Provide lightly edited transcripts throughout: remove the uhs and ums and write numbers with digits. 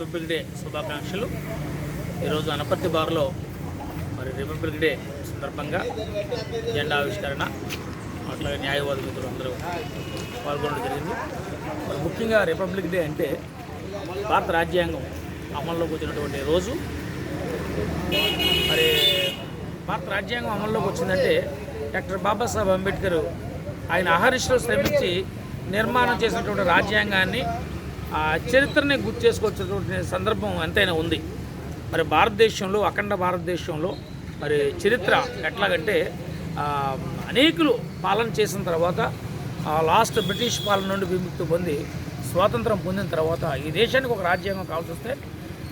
Republic day శుభాకాంక్షలు. ఈరోజు అనపర్తి బార్లో మరి రిపబ్లిక్ డే సందర్భంగా జెండా ఆవిష్కరణ, అట్లాగే న్యాయవాద మిత్రులు అందరూ పాల్గొనడం జరిగింది. మరి ముఖ్యంగా రిపబ్లిక్ డే అంటే భారత రాజ్యాంగం అమల్లోకి వచ్చినటువంటి రోజు. మరి భారత రాజ్యాంగం అమల్లోకి వచ్చిందంటే డాక్టర్ బాబాసాహెబ్ అంబేద్కర్ ఆయన అహర్నిశలు శ్రమించి నిర్మాణం చేసినటువంటి రాజ్యాంగాన్ని ఆ చరిత్రని గుర్తు చేసుకొచ్చినటువంటి సందర్భం ఎంతైనా ఉంది. మరి భారతదేశంలో, అఖండ భారతదేశంలో మరి చరిత్ర ఎట్లాగంటే అనేకులు పాలన చేసిన తర్వాత లాస్ట్ బ్రిటిష్ పాలన నుండి విముక్తి పొంది స్వాతంత్రం పొందిన తర్వాత ఈ దేశానికి ఒక రాజ్యాంగం కావాల్సి వస్తే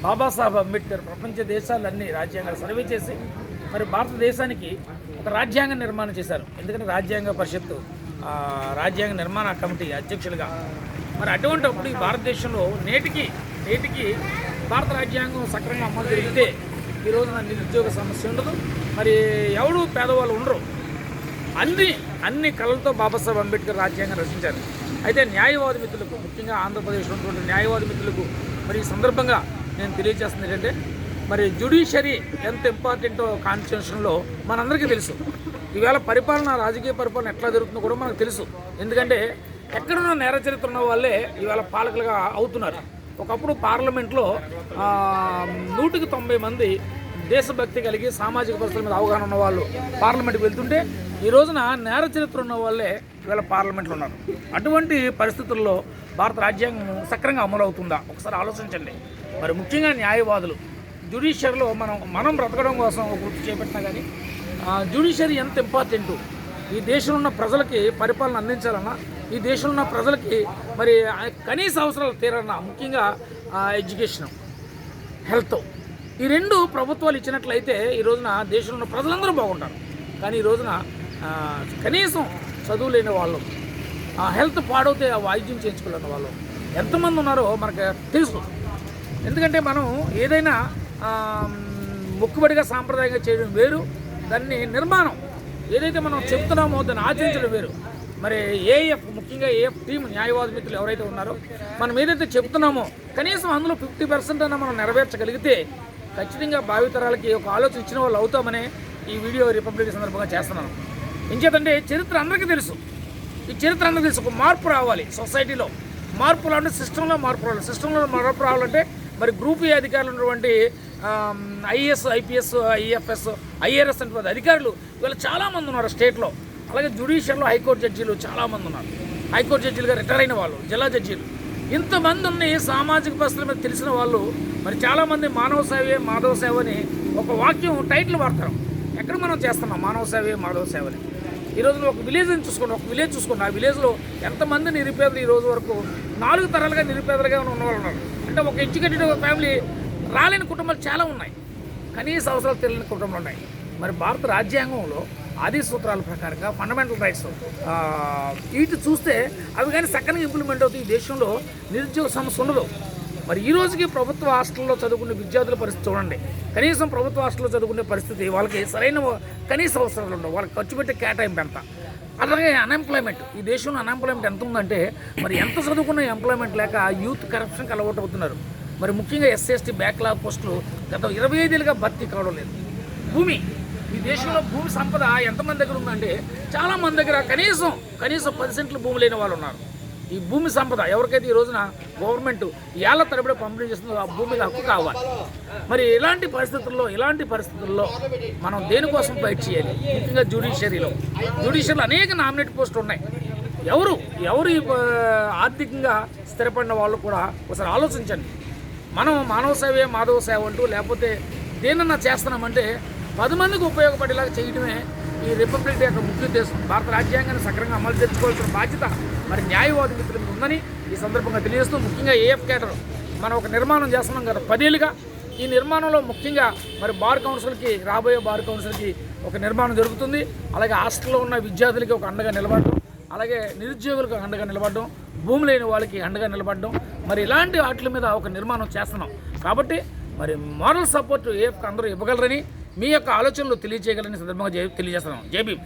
బాబాసాహెబ్ అంబేద్కర్ ప్రపంచ దేశాలన్నీ రాజ్యాంగాలు సర్వే చేసి మరి భారతదేశానికి ఒక రాజ్యాంగ నిర్మాణం చేశారు. ఎందుకంటే రాజ్యాంగ పరిషత్తు రాజ్యాంగ నిర్మాణ కమిటీ అధ్యక్షులుగా. మరి అటువంటిప్పుడు ఈ భారతదేశంలో నేటికి భారత రాజ్యాంగం సక్రమంగా అమలు జరిగితే ఈ రోజున నిరుద్యోగ సమస్య ఉండదు, మరి ఎవరు పేదవాళ్ళు ఉండరు. అన్ని కళలతో బాబాసాహెబ్ అంబేద్కర్ రాజ్యాంగం రచించారు. అయితే న్యాయవాద మిత్రులకు, ముఖ్యంగా ఆంధ్రప్రదేశ్లో ఉన్నటువంటి న్యాయవాద మిత్రులకు మరి ఈ సందర్భంగా నేను తెలియజేస్తుంది ఏంటంటే, మరి జ్యుడిషియరీ ఎంత ఇంపార్టెంటో కాన్స్టిట్యూషన్లో మనందరికీ తెలుసు. ఈవేళ పరిపాలన, రాజకీయ పరిపాలన ఎట్లా జరుగుతుందో కూడా మనకు తెలుసు. ఎందుకంటే ఎక్కడున్న నేర చరిత్ర ఉన్న వాళ్ళే ఈవేళ పాలకులుగా అవుతున్నారు. ఒకప్పుడు పార్లమెంట్లో 190 మంది దేశభక్తి కలిగి సామాజిక పరిస్థితుల మీద అవగాహన ఉన్న వాళ్ళు పార్లమెంట్కి వెళ్తుంటే ఈ రోజున నేర చరిత్ర ఉన్న వాళ్ళే ఈవేళ పార్లమెంట్లో ఉన్నారు. అటువంటి పరిస్థితుల్లో భారత రాజ్యాంగం సక్రంగా అమలు అవుతుందా ఒకసారి ఆలోచించండి. మరి ముఖ్యంగా న్యాయవాదులు జ్యుడిషియరీలో మనం బ్రతకడం కోసం ఒక వృత్తి చేపట్టినా కానీ జ్యుడిషియరీ ఎంత ఇంపార్టెంట్. ఈ దేశంలో ఉన్న ప్రజలకి పరిపాలన అందించాలన్నా, ఈ దేశంలో ఉన్న ప్రజలకి మరి కనీస అవసరాలు తీరాలన్నా, ముఖ్యంగా ఎడ్యుకేషన్, హెల్త్, ఈ రెండు ప్రభుత్వాలు ఇచ్చినట్లయితే ఈ రోజున దేశంలో ఉన్న ప్రజలందరూ బాగుంటారు. కానీ ఈ రోజున కనీసం చదువు లేని వాళ్ళు, హెల్త్ పాడవుతే వైద్యం చేయించుకోలేని వాళ్ళు ఎంతమంది ఉన్నారో మనకు తెలుసు. ఎందుకంటే మనం ఏదైనా మొక్కుబడిగా సాంప్రదాయంగా చేయడం వేరు, దాన్ని నిర్మాణం ఏదైతే మనం చెప్తున్నామో దాన్ని ఆచరించడం వేరు. మరి ఏఎఫ్, ముఖ్యంగా ఏఎఫ్ టీం న్యాయవాద మిత్రులు ఎవరైతే ఉన్నారో మనం ఏదైతే చెప్తున్నామో కనీసం అందులో 50% అన్న మనం నెరవేర్చగలిగితే ఖచ్చితంగా భావితరాలకి ఒక ఆలోచన ఇచ్చిన వాళ్ళు అవుతామనే ఈ వీడియో రిపబ్లిక్ సందర్భంగా చేస్తున్నాను. ఇంకేతంటే చరిత్ర అందరికీ తెలుసు, ఈ చరిత్ర అందరికీ తెలుసు. ఒక మార్పు రావాలి సొసైటీలో, మార్పు రావాలంటే సిస్టంలో మార్పు రావాలి. సిస్టంలో మార్పు రావాలంటే మరి గ్రూప్ ఏ అధికారులు ఉన్నటువంటి ఐఏఎస్, ఐపీఎస్, ఐఎఫ్ఎస్, ఐఆర్ఎస్ అంటే అధికారులు ఇవాళ చాలామంది ఉన్నారు స్టేట్లో. అలాగే జ్యుడిషియర్లో హైకోర్టు జడ్జీలు చాలామంది ఉన్నారు. హైకోర్టు జడ్జీలుగా రిటైర్ అయిన వాళ్ళు, జిల్లా జడ్జీలు, ఇంతమంది ఉన్న సామాజిక పరిస్థితుల మీద తెలిసిన వాళ్ళు మరి చాలామంది మానవ సేవే మాధవ సేవ అని ఒక వాక్యం టైటిల్ వాడతారు. ఎక్కడ మనం చేస్తున్నాం మానవ సేవే మాధవ సేవని. ఈరోజు ఒక విలేజ్ని చూసుకోండి, ఆ విలేజ్లో ఎంతమంది నిరుపేదలు ఈ రోజు వరకు 4 తరాలుగా నిరుపేదలుగా ఉన్నవాళ్ళు ఉన్నారు. అంటే ఒక ఎడ్యుకేటెడ్ ఫ్యామిలీ రాలేని కుటుంబాలు చాలా ఉన్నాయి, కనీస అవసరాలు తెలియని కుటుంబాలు ఉన్నాయి. మరి భారత రాజ్యాంగంలో ఆది సూత్రాల ప్రకారంగా ఫండమెంటల్ రైట్స్ వీటి చూస్తే అవి కానీ సక్కగా ఇంప్లిమెంట్ అవుతాయి. ఈ దేశంలో నిరుద్యోగ సమస్య ఉండదు. మరి ఈ రోజుకి ప్రభుత్వ హాస్టల్లో చదువుకునే విద్యార్థుల పరిస్థితి చూడండి. కనీసం ప్రభుత్వ హాస్టల్లో చదువుకునే పరిస్థితి వాళ్ళకి సరైన కనీస అవసరాలు ఉండవు. వాళ్ళకి ఖర్చు పెట్టే కేటాయింపు ఎంత. అలాగే అన్ఎంప్లాయ్మెంట్, ఈ దేశంలో అన్ఎంప్లాయ్మెంట్ ఎంత ఉందంటే మరి ఎంత చదువుకున్న ఎంప్లాయ్మెంట్ లేక యూత్ కరప్షన్కి అలవాటు అవుతున్నారు. మరి ముఖ్యంగా ఎస్సీ బ్యాక్లాగ్ పోస్టులు గత 25 ఏళ్ళుగా భర్తీ కావడం లేదు. భూమి, ఈ దేశంలో భూమి సంపద ఎంతమంది దగ్గర ఉందంటే చాలామంది దగ్గర కనీసం 10 సెంట్లు భూమి లేని వాళ్ళు ఉన్నారు. ఈ భూమి సంపద ఎవరికైతే ఈ రోజున గవర్నమెంట్ ఏళ్ల తరబడి పంపిణీ చేస్తుందో ఆ భూమి మీద హక్కు కావాలి. మరి ఇలాంటి పరిస్థితుల్లో మనం దేనికోసం ఫైట్ చేయాలి? ముఖ్యంగా జ్యుడిషియరీలో అనేక నామినేట్ పోస్టులు ఉన్నాయి. ఎవరు ఆర్థికంగా స్థిరపడిన వాళ్ళు కూడా ఒకసారి ఆలోచించండి. మనం మానవ సేవే మాధవ సేవ అంటూ లేకపోతే దేనన్నా చేస్తున్నామంటే 10 మందికి ఉపయోగపడేలాగా చేయడమే ఈ రిపబ్లిక్ డే యొక్క ముఖ్య ఉద్దేశం. భారత రాజ్యాంగాన్ని సక్రమంగా అమలు చేసుకోవాల్సిన బాధ్యత మరి న్యాయవాద మిత్రులకు ఉందని ఈ సందర్భంగా తెలియజేస్తూ, ముఖ్యంగా ఏఎఫ్ కేటర్ మనం ఒక నిర్మాణం చేస్తున్నాం కదా 10 ఏళ్ళుగా. ఈ నిర్మాణంలో ముఖ్యంగా మరి రాబోయే బార్ కౌన్సిల్కి ఒక నిర్మాణం జరుగుతుంది. అలాగే హాస్టల్లో ఉన్న విద్యార్థులకి ఒక అండగా నిలబడడం, అలాగే నిరుద్యోగులకు అండగా నిలబడడం, భూమి లేని వాళ్ళకి అండగా నిలబడడం, మరి ఇలాంటి వాటి మీద ఒక నిర్మాణం చేస్తున్నాం. కాబట్టి మరి మోరల్ సపోర్ట్ ఏఎఫ్కి అందరూ ఇవ్వగలరని మీ యొక్క ఆలోచనలు తెలియజేయగలని సందర్భంగా తెలియజేస్తున్నాం. జై భీమ్.